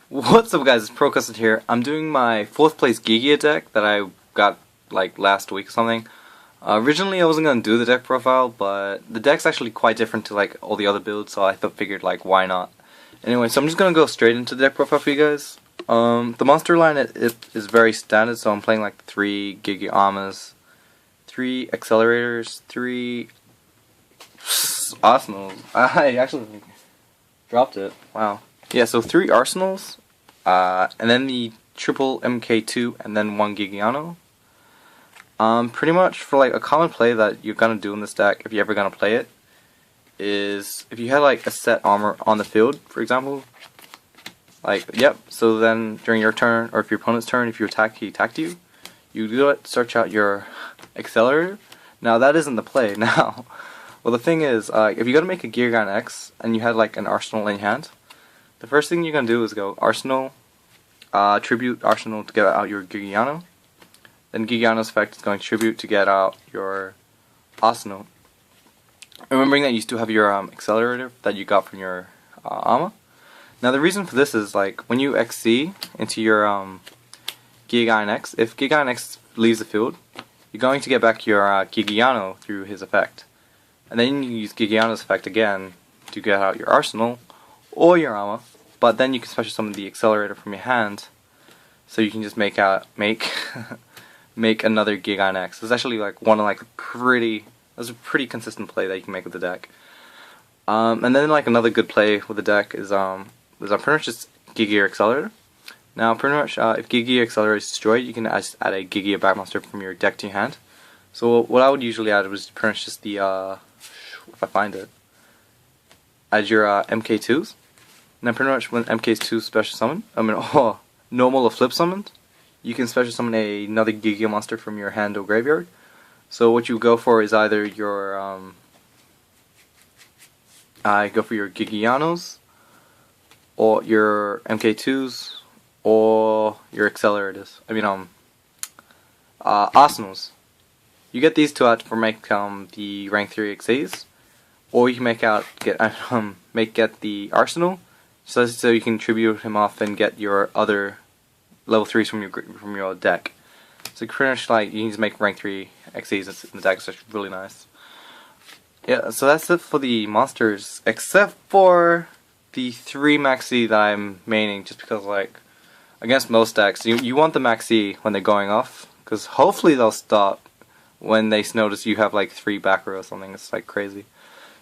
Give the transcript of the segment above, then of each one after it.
What's up guys, it's ProCustom here. I'm doing my 4th place Geargia deck that I got like last week or something. Originally I wasn't going to do the deck profile, but the deck's actually quite different to like all the other builds, so I figured like why not. Anyway, so I'm just going to go straight into the deck profile for you guys. The monster line it is very standard, so I'm playing like 3 Geargia armors, 3 accelerators, 3 arsenals. I actually dropped it, wow. Yeah, so 3 arsenals, and then the triple MK2, and then 1 Gigiano. Pretty much for like a common play that you're gonna do in this deck, if you're ever gonna play it, is if you had like a set armor on the field, for example. So then during your turn, or if your opponent's turn, if you attack, he attacked you, you do it, search out your accelerator. Now that isn't the play now. Well, the thing is, if you're gonna make a Geargia X, and you had like an arsenal in your hand, the first thing you're going to do is go Arsenal, Tribute Arsenal to get out your Gigiano. Then Gigiano's effect is going to Tribute to get out your Arsenal. Remembering that you still have your Accelerator that you got from your armor. Now the reason for this is like when you XC into your Giga X, if Giga X leaves the field, you're going to get back your Gigiano through his effect. And then you use Gigiano's effect again to get out your Arsenal or your armor, but then you can special summon the accelerator from your hand, so you can just make make another Giga X. It's actually like that's a pretty consistent play that you can make with the deck. And then like another good play with the deck is pretty much just Giga Accelerator. Now pretty much if Giga Accelerator is destroyed, you can just add a Giga Backmaster from your deck to your hand. So what I would usually add was pretty much just the if I find it, add your MK2s. And then pretty much when MK2 special summon, normal or flip summoned, you can special summon another Giga monster from your hand or graveyard. So what you go for is either your go for your Gigianos, or your MK2s, or your accelerators. Arsenals. You get these two out for make the rank 3 XAs, or you can get the Arsenal. So you can tribute him off and get your other level 3s from your deck. So pretty much like you can just make rank 3 XEs in the deck, so it's really nice. Yeah, so that's it for the monsters, except for the 3 maxi that I'm maining, just because like against most decks you want the maxi when they're going off, because hopefully they'll stop when they notice you have like 3 back row or something. It's like crazy.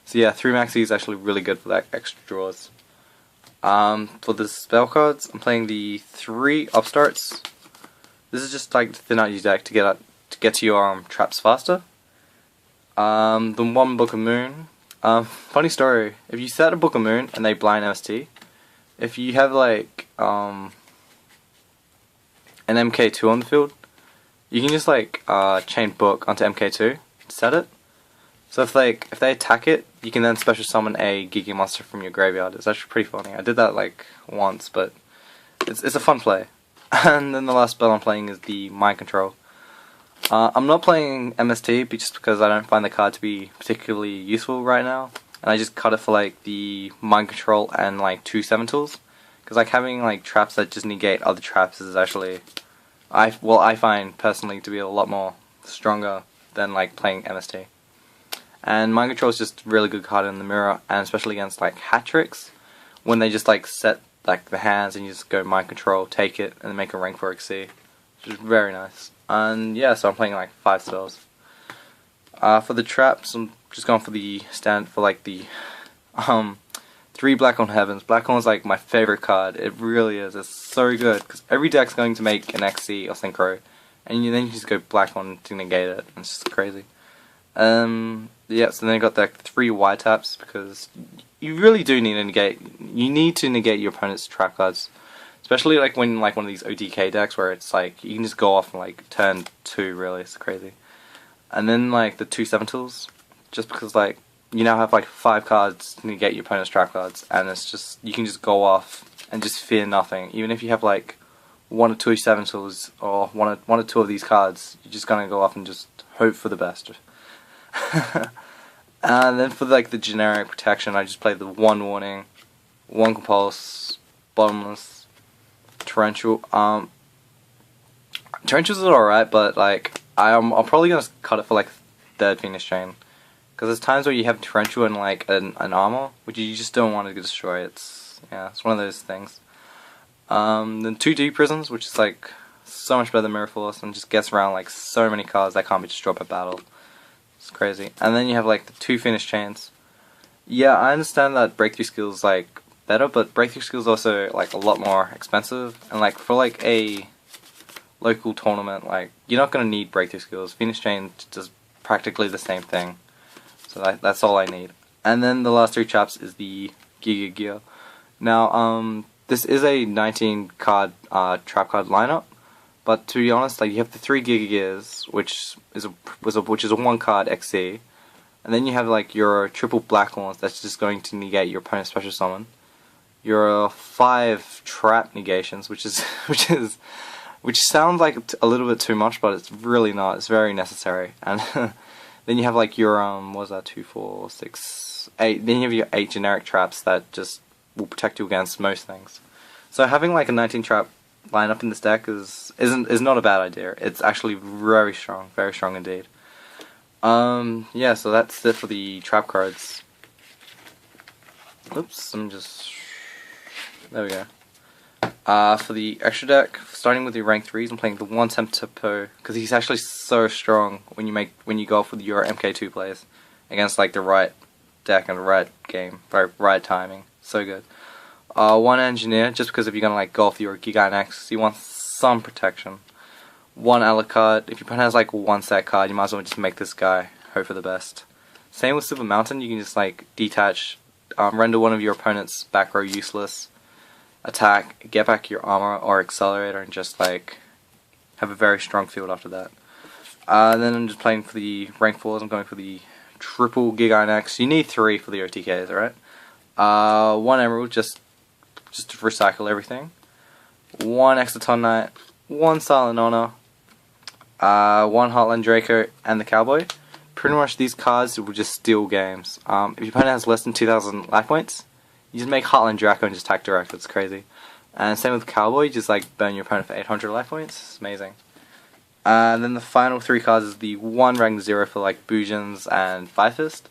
So yeah, 3 maxi is actually really good for that extra draws. For the spell cards, I'm playing the 3 upstarts. This is just like to thin out your deck to get to your traps faster. The 1 Book of Moon. Funny story. If you set a Book of Moon and they blind MST, if you have like an MK2 on the field, you can just like chain Book onto MK2 to set it. So if they attack it, you can then special summon a Giga monster from your graveyard. It's actually pretty funny. I did that like once, but it's a fun play. And then the last spell I'm playing is the Mind Control. I'm not playing MST just because I don't find the card to be particularly useful right now, and I just cut it for like the Mind Control and like 2 7 tools. Because like having like traps that just negate other traps is actually I find personally to be a lot more stronger than like playing MST. And Mind Control is just a really good card in the mirror, and especially against like hat tricks, when they just like set like the hands and you just go Mind Control, take it, and then make a rank 4 XC, which is very nice. And yeah, so I'm playing like 5 spells. For the traps, I'm just going for the like the 3 Black Hole Heavens. Black Hole is like my favorite card. It really is. It's so good because every deck's going to make an XC or Synchro, and then you just go Black Hole to negate it. It's just crazy. Yeah, so then I got the 3 wide taps because you really do need to negate. You need to negate your opponent's trap cards, especially like when like one of these ODK decks where it's like you can just go off in like turn 2. Really, it's crazy. And then like the 2 7 tools, just because like you now have like 5 cards to negate your opponent's trap cards, and it's just you can just go off and just fear nothing. Even if you have like 1 or 2 7 tools or one or 2 of these cards, you're just gonna go off and just hope for the best. And then for like the generic protection, I just play the 1 Warning, 1 Compulse, Bottomless, Torrential. Torrentials are alright, but like I'm probably gonna cut it for like third Phoenix Chain, because there's times where you have Torrential and like an armor, which you just don't want to destroy. It's one of those things. Then 2D prisons, which is like so much better than Mirror Force and just gets around like so many cards that can't be destroyed by battle. It's crazy. And then you have like the 2 Finish Chains. Yeah, I understand that breakthrough skills like better, but breakthrough skills also like a lot more expensive, and like for like a local tournament, like you're not gonna need breakthrough skills. Finish Chain does practically the same thing, so that's all I need. And then the last 3 chaps is the Geargia. Now, this is a 19 card trap card lineup, but to be honest, like you have the 3 Gears, which is a 1 card XC. And then you have like your triple Blackhorns that's just going to negate your opponent's special summon. Your 5 trap negations, which sounds like a little bit too much, but it's really not. It's very necessary. And then you have like your what was that, 2, 4, 6, 8. Then you have your 8 generic traps that just will protect you against most things. So having like a 19 trap lineup in this deck is not a bad idea. It's actually very strong indeed. Yeah, so that's it for the trap cards. Oops, there we go. For the extra deck, starting with the rank 3s, I'm playing the 1 Tempo, because he's actually so strong when you go off with your MK2 plays against like the right deck and the right game, right timing. So good. 1 Engineer, just because if you're gonna like go off your Giga Next, you want some protection. 1 Alucard. If your opponent has like 1 set card, you might as well just make this guy. Hope for the best. Same with Silver Mountain. You can just like detach, render one of your opponent's back row useless, attack, get back your armor or accelerator, and just like have a very strong field after that. Then I'm just playing for the rank 4s. I'm going for the triple Giga Next. You need 3 for the OTKs, alright? 1 Emerald just to recycle everything. 1 Exaton Knight. 1 Silent Honor. 1 Heartland Draco and the Cowboy. Pretty much these cards will just steal games. If your opponent has less than 2,000 life points, you just make Heartland Draco and just attack direct. It's crazy. And same with Cowboy, you just like burn your opponent for 800 life points. It's amazing. And then the final 3 cards is the 1 rank 0 for like Boojans and Five Fist.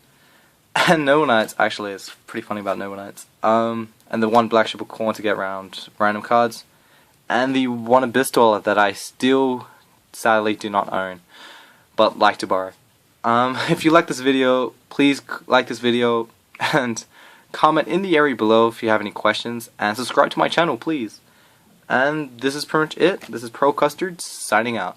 And Noble Knights, actually, it's pretty funny about Noble Knights. And the 1 Black Triple Corn to get around random cards. And the 1 Abyss Dweller that I still sadly do not own, but like to borrow. If you like this video, please like this video and comment in the area below if you have any questions, and subscribe to my channel, please. And this is pretty much it. This is Pro Custard signing out.